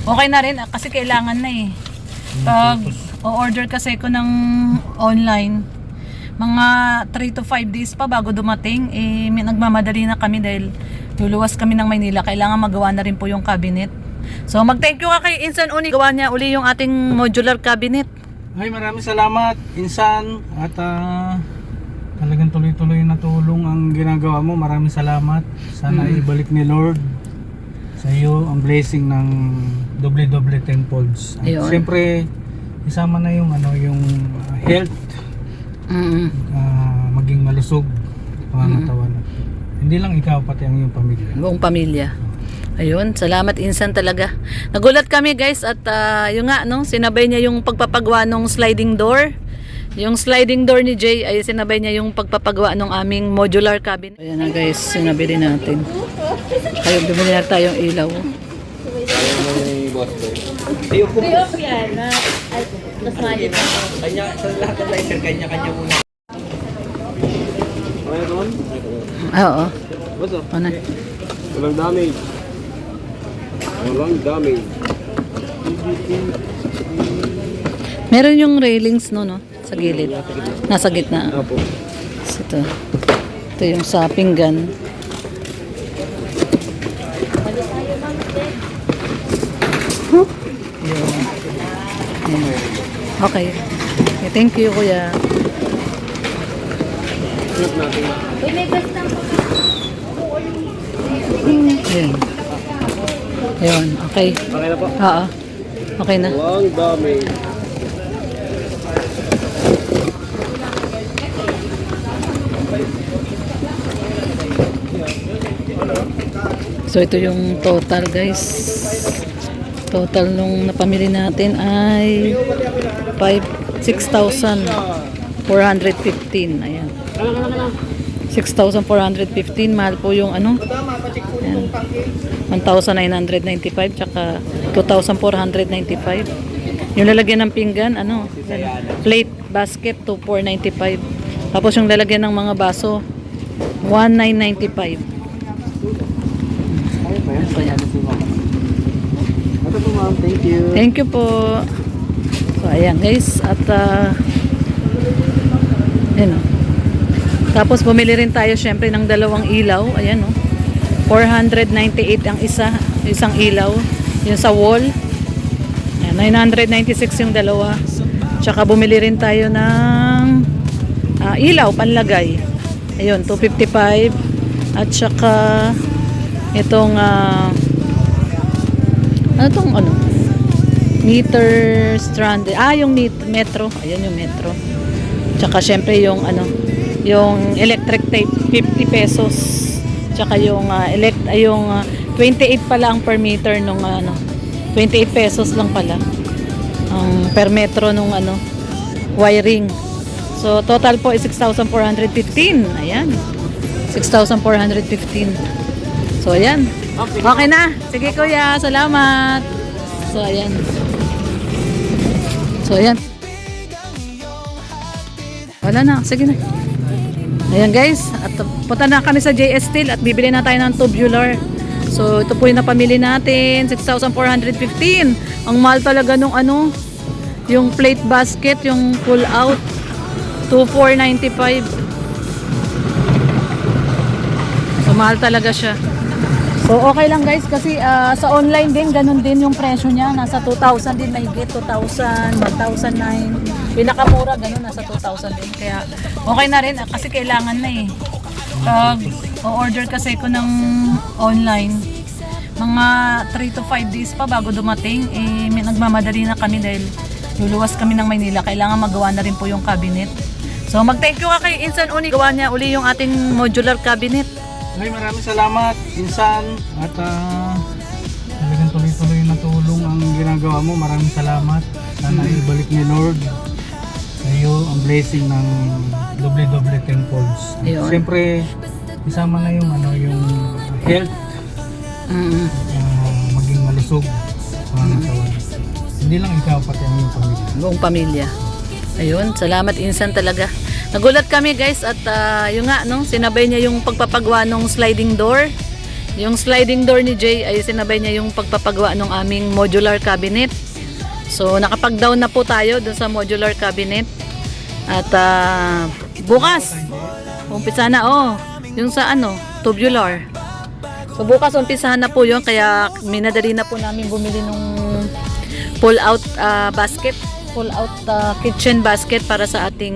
Okay na rin kasi kailangan na eh. Pag o-order kasi ko ng online, mga 3 to 5 days pa bago dumating, eh nagmamadali na kami dahil luluwas kami ng Maynila. Kailangan magawa na rin po yung cabinet. So mag-thank you ka kay Insan Uni. Gawa niya uli yung ating modular cabinet. Ay, maraming salamat Insan. At talagang tuloy-tuloy na tulong ang ginagawa mo. Maraming salamat. Sana ibalik ni Lord sa iyo ang blessing ng doble-doble tenfolds. At Ayun. siyempre isama na yung yung health, maging malusog pangangatawan. Hindi lang ikaw, pati ang iyong pamilya. Buong pamilya. Ayun, salamat Insan talaga. Nagulat kami guys at yung nga no, sinabay niya yung pagpapagawa ng sliding door. Yung sliding door ni Jay ay sinabay niya yung pagpapagawa ng aming modular cabinet. Ayan na guys, sinabili natin. Kayo bumili na tayong ilaw. Ayun po. Yan. Mas mali pa. Kanya, sa lahat ng lighter, kanya-kanya muna. Okay doon? Oo. Basta? Ano? Walang damage. Walang damage. Meron yung railings no sa gilid. Nasa gitna. Apo. Ito. Ito yung sa pinggan. Okay. Okay. Thank you, kuya. Snap natin. Ayan. Ayun. Okay. Okay na po. Oo. Okay na. Walang damage. So ito yung total guys. Total nung napamili natin ay 6,415. Ayan. 6,415. Mahal po yung ano. Ayan. 1,995 tsaka 2,495. Yung lalagyan ng pinggan, ano, plate basket 2,495. Tapos yung lalagyan ng mga baso 1,995. Ito po ma'am, thank you. Thank you po. So ayan guys at ayan, tapos bumili rin tayo syempre ng dalawang ilaw. Ayan o. 498 ang isang ilaw. Yung sa wall. Ayan, 996 yung dalawa. Tsaka bumili rin tayo ng ilaw panlagay. Ayun, 255. At tsaka itong ano tong ano? Meter strand. Yung metro. Ayan yung metro. Tsaka syempre yung ano, yung electric tape 50 pesos. Tsaka yung 28 pala ang per meter nung 28 pesos lang pala ang per metro nung wiring. So total po is 6,415. Ayan. 6,415. So ayan. Okay na. Sige kuya, salamat. So ayan. So ayan. Wala na, sige na. Ayan guys, at punta na kami sa JS Steel at bibili na tayo ng tubular. So ito po yung napamili natin, 6,415. Ang mahal talaga nung yung plate basket, yung pull out, 2,495. So mahal talaga siya. So okay lang guys kasi sa online din ganun din yung presyo niya, nasa 2,000 din mahigit, 2,000, 1,009. Pinakamura ganun nasa 2,000 din. Kaya okay na rin kasi kailangan na eh. Pag o-order kasi ko ng online, mga 3 to 5 days pa bago dumating, eh nagmamadali na kami dahil luluwas kami ng Maynila. Kailangan magawa na rin po yung cabinet. So mag-thank you ka kay Insan Uni. Gawa niya uli yung ating modular cabinet. Ay, maraming salamat Insan. At talagang tuloy-tuloy na tulong ang ginagawa mo. Maraming salamat. Sana ibalik ni Lord sa iyo ang blessing ng doble-doble tenfolds. Ayun. Siyempre isama na yung yung health, maging malusog pangangatawan. Hindi lang ikaw, pati ang iyong pamilya. Buong pamilya. Ayun, salamat Insan talaga. Nagulat kami guys at yung nga no, sinabay niya yung pagpapagawa ng sliding door. Yung sliding door ni Jay ay sinabay niya yung pagpapagawa ng aming modular cabinet. So nakapag-down na po tayo dun sa modular cabinet. At bukas, umpisa na yung sa tubular. So bukas umpisahan na po yun, kaya minadali na po namin bumili nung pull out basket, pull out kitchen basket para sa ating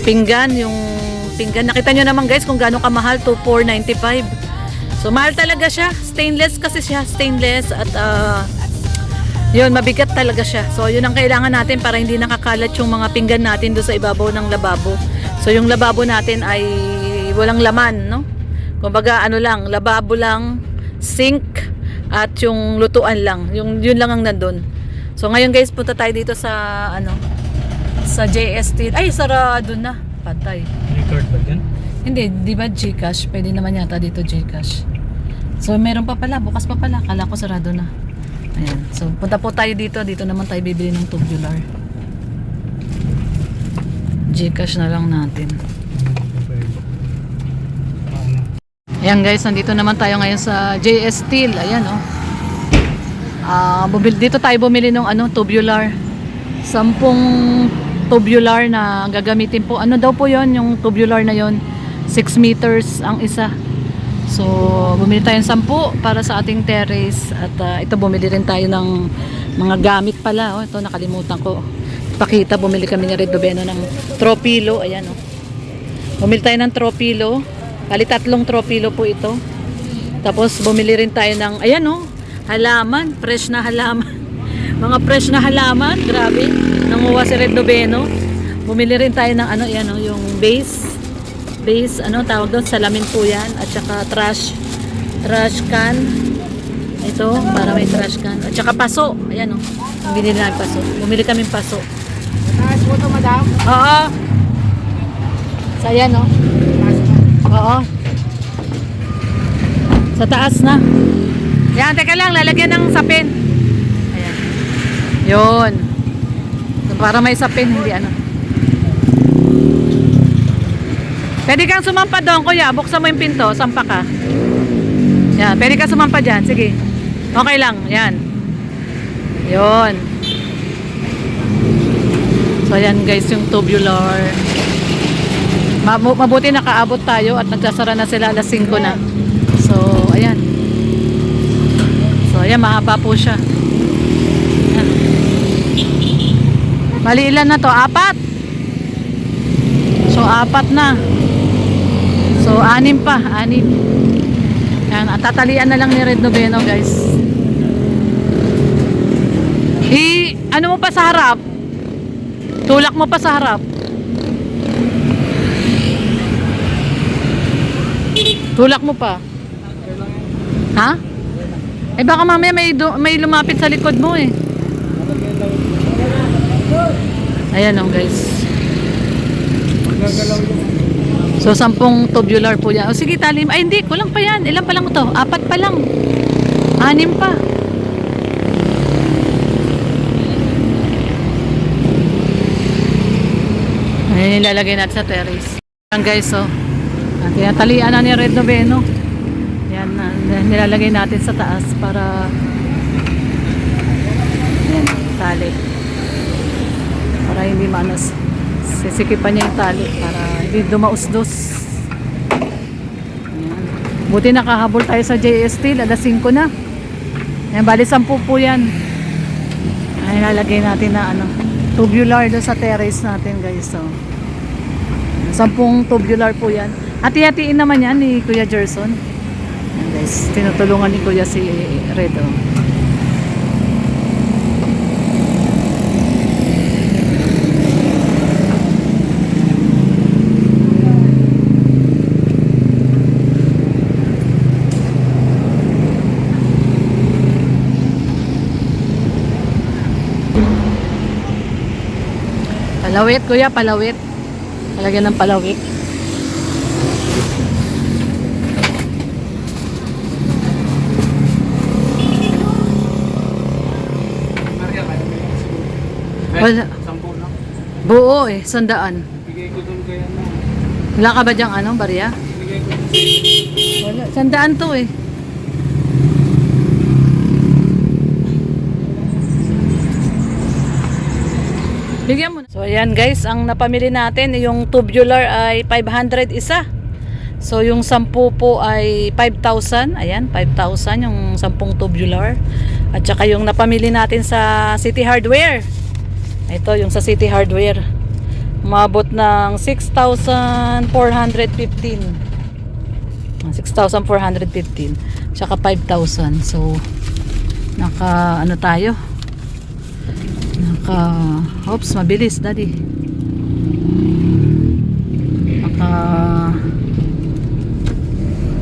pinggan. Yung pinggan, nakita nyo naman guys kung gaano kamahal, 2,495. So mahal talaga siya, stainless kasi siya, stainless at yun, mabigat talaga siya. So yun ang kailangan natin para hindi nakakalat yung mga pinggan natin doon sa ibabaw ng lababo. So yung lababo natin ay walang laman, no? Kumbaga lang, lababo lang, sink at yung lutuan lang. Yun lang ang nandun. So ngayon guys, punta tayo dito sa sa JST. Ay, sarado na. Patay. Record ba yan? Hindi, di ba Gcash? Pwede naman yata dito Gcash. So meron pa pala, bukas pa pala. Kala ko sarado na. Ayan. So punta po tayo dito. Dito naman tayo bibili ng tubular. Gcash na lang natin. Ayan guys, nandito naman tayo ngayon sa JS Steel. Ayan dito tayo bumili ng tubular. 10 tubular na gagamitin po. Ano daw po yon, yung tubular na yon, 6 meters ang isa. So bumili tayo ng 10 para sa ating terrace. At ito, bumili rin tayo ng mga gamit pala. Ito nakalimutan ko pakita, bumili kami ni Red Noveno ng tropilo. Ayan bumili tayo ng tropilo. Bali 3 tropilo po ito. Tapos bumili rin tayo ng halaman, fresh na halaman. Mga fresh na halaman, grabe. Nanguha si Red Noveno. Bumili rin tayo ng yung base, tawag doon, salamin po yan. At saka trash can. Ito, para may trash can. At saka paso. Ayan binili namin paso. Bumili kami paso. Mataas po ito, madam? Oo. So ayan Oo. Sa taas na. Yan, teka lang, lalagyan ng sapin. Ayan. Yun. Para may sapin, hindi Pwede kang sumampa doon, kuya. Buksan mo yung pinto, sampa ka. Yan, pwede kang sumampa dyan. Sige. Okay lang, yan. Yun. So, ayan guys, yung tubular. Mabuti nakaabot tayo at nagsasara na sila alas 5 na. So, ayan. So, ayan, mahaba po siya. Ayan. Bali, ilan na to? 4. So, 4 na. So, 6 pa. 6. Ayan, at tatalian na lang ni Red Noveno, guys. Ano mo pa sa harap? Tulak mo pa sa harap. Tulak mo pa. Ha? Eh baka mamaya may lumapit sa likod mo eh. Ayan guys. So 10 tubular po yan. O sige, talim. Ay hindi, kulang pa yan. Ilan pa lang ito? 4 pa lang. 6 pa. Ayan, ilalagay natin sa terrace. Ayan guys, tinatalian na ni Red Noveno. Yan, nilalagay natin sa taas para yan, tali. Para hindi manas. Sisikipan niya yung tali para hindi dumausdos. Yan. Buti nakahabol tayo sa JS Steel. Alas 5 na. Yan, bali 10 po yan. Ay, nilalagay natin na tubular doon sa terrace natin guys. So 10 tubular po yan. Hati-hatiin naman yan ni Kuya Gerson. Yan guys, tinutulungan ni Kuya si Redo. Palawit, Kuya, palawit. Talagyan ng palawit. Wala. 10 lang. Buo 100. Bigay ko doon kaya Wala ka ba dyang barya? Bigay ko. Wala. 100 to eh. Bigyan mo na. So ayan guys, ang napamili natin yung tubular ay 500 isa. So yung 10 po ay 5,000. Ayan, 5,000 yung 10 tubular. At saka yung napamili natin sa City Hardware. Ito yung sa City Hardware. Umabot ng 6,415. 6,415. Tsaka 5,000. So naka ano tayo? Oops, mabilis daddy.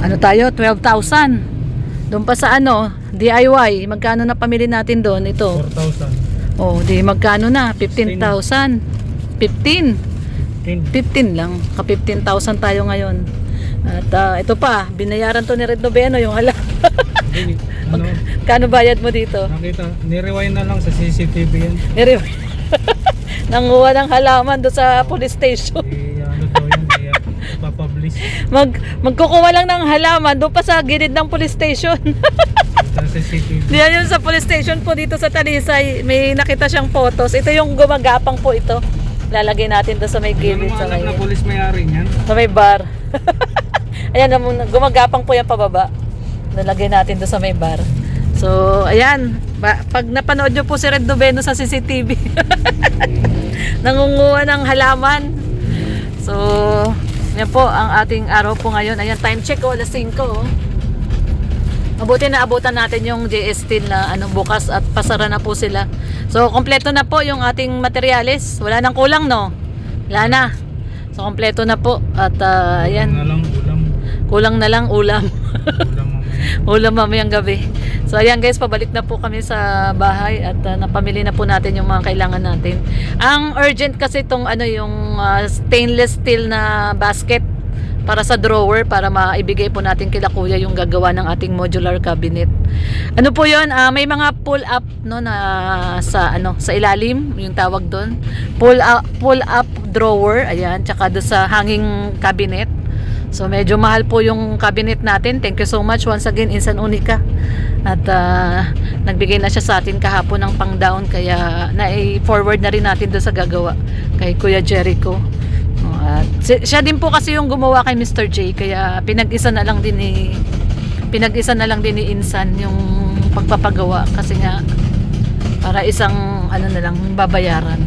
Ano tayo? 12,000. Doon pa sa ano, DIY. Magkano na pamili natin doon? Ito. 4,000. Oh, di magkano na? 15,000. 15 lang. Ka 15,000 tayo ngayon. At ito pa, binayaran to ni Red Noveno yung hala. Ano, Kano bayad mo dito? nakita, nirewind na lang sa CCTV yan. Nanguha ng halaman doon sa police station. Ano daw yan, papublish Magkukuha lang ng halaman doon pa sa gilid ng police station. sa CCTV. Diyan yun sa police station po dito sa Talisay. May nakita siyang photos. Ito yung gumagapang po ito. Lalagay natin doon sa may Ano gilid. mo Sa alam may, na police may-ari niyan? sa may bar. Ayan, gumagapang po yan pababa. Lalagay natin doon sa may bar. So, ayan. Pag napanood nyo po si Red Noveno sa CCTV. Nangunguha ng halaman. So, yan po ang ating araw po ngayon. Ayan, time check ko, alas 5. Oh. Mabuti na abutan natin yung JS Steel na bukas at pasara na po sila. So, kompleto na po yung ating materyales. Wala nang kulang, no? Wala na. So, kompleto na po. At ayan. Na lang, ulam. Kulang na lang ulam. Ulam mamaya. Ulam mamayang gabi. So ayan guys, pabalik na po kami sa bahay at napamili na po natin yung mga kailangan natin. Ang urgent kasi itong yung stainless steel na basket para sa drawer para maibigay po natin kila kuya yung gagawa ng ating modular cabinet. Ano po 'yon? May mga pull up no na sa sa ilalim, yung tawag doon. Pull up drawer, ayan, tsaka do sa hanging cabinet. So medyo mahal po yung cabinet natin. Thank you so much once again Insan Unica. At nagbigay na siya sa atin kahapon ng pang-down kaya na-forward na rin natin doon sa gagawa kay Kuya Jericho. At siya din po kasi yung gumawa kay Mr. J kaya pinag-isa na lang din ni Insan yung pagpapagawa kasi nga para isang na lang babayaran.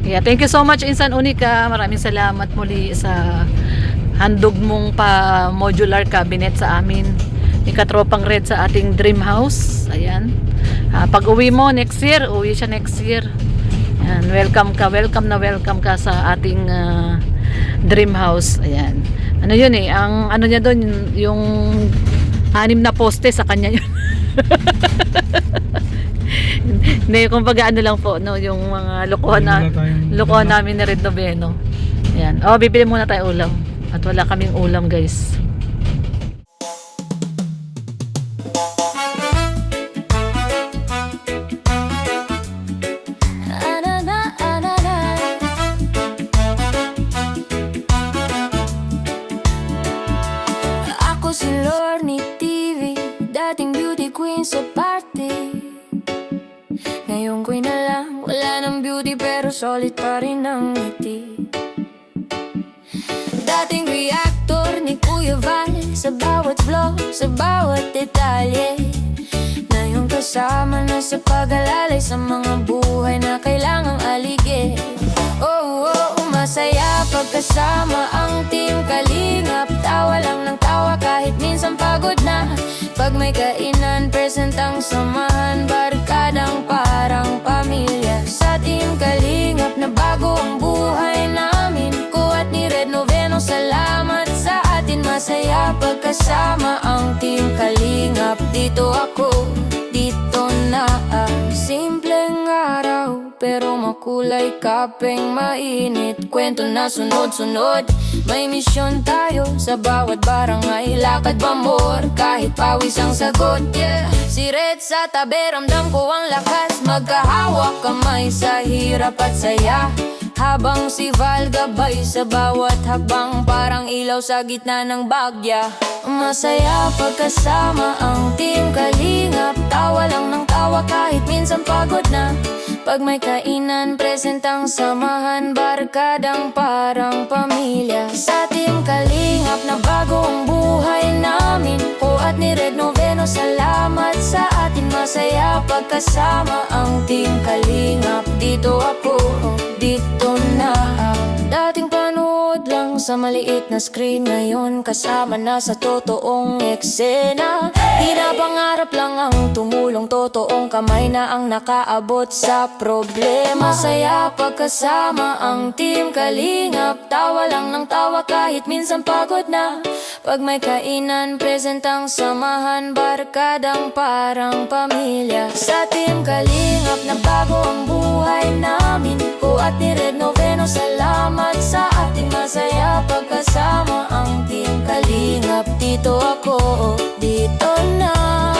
Kaya thank you so much Insan Unica. Maraming salamat muli sa handog mong pa modular cabinet sa amin ni Katropang Red sa ating dream house. Ayan. Pag uwi mo next year, uwi siya next year. Ayan, welcome ka sa ating dream house. Ayan. Ano yun ang ano niya doon, yung 6 na poste sa kanya yun. Hindi, kumbaga lang po, no, yung mga lokohan namin ni Red Noveno. Ayan. Bibili muna tayo ulam. At wala kaming ulam guys. Ako si Lorne TV, dating beauty queen sa party. Ngayon ko'y na lang, wala ng beauty pero solid pa rin ang ngiti. Dating reactor ni Kuya Val, sa bawat vlog, sa bawat detalye. Ngayon kasama na sa pag-alalay sa mga buhay na kailangang aligid. Masaya pagkasama ang team Kalingap. Tawa lang ng tawa kahit minsan pagod na. Pag may kainan, present ang samahan. Barkadang parang pamilya. Sa team Kalingap na bago ang buhay namin. Ko at ni Red Noveno, salamat sa atin. Masaya pagkasama ang team Kalingap. Dito ako, dito na. Simpleng araw pero makulay, kapeng mainit. Kwento na sunod-sunod, may misyon tayo sa bawat barangay. Lakad pamor, kahit pawis ang sagot, yeah. Si Red sa tabi, ramdam ko ang lakas. Magkahawak kamay sa hirap at saya. Habang si Val gabay sa bawat hakbang, parang ilaw sa gitna ng bagya. Masaya pagkasama ang Team Kalingap, tawa lang ng tawa kahit minsan pagod na. Pag may kainan, presentang samahan, barkadang parang pamilya. Sa Team Kalingap na bago ang buhay namin, ko at ni Red Noveno, salamat sa atin. Masaya pagkasama ang Team Kalingap, dito ako, dito na. Dating panood lang sa maliit na screen, ngayon kasama na sa totoong eksena. Di na pangarap lang ang tumulong, totoong kamay na ang nakaabot sa problema. Masaya pagkasama ang Team Kalingap, tawa lang ng tawa kahit minsan pagod na. Pag may kainan, presentang samahan, barkadang parang pamilya. Sa Team Kalingap na bago ang buhay namin, ko at ni Red Noveno, salamat sa ating masaya pagkasama ang Team Kalingap, dito ako, dito na.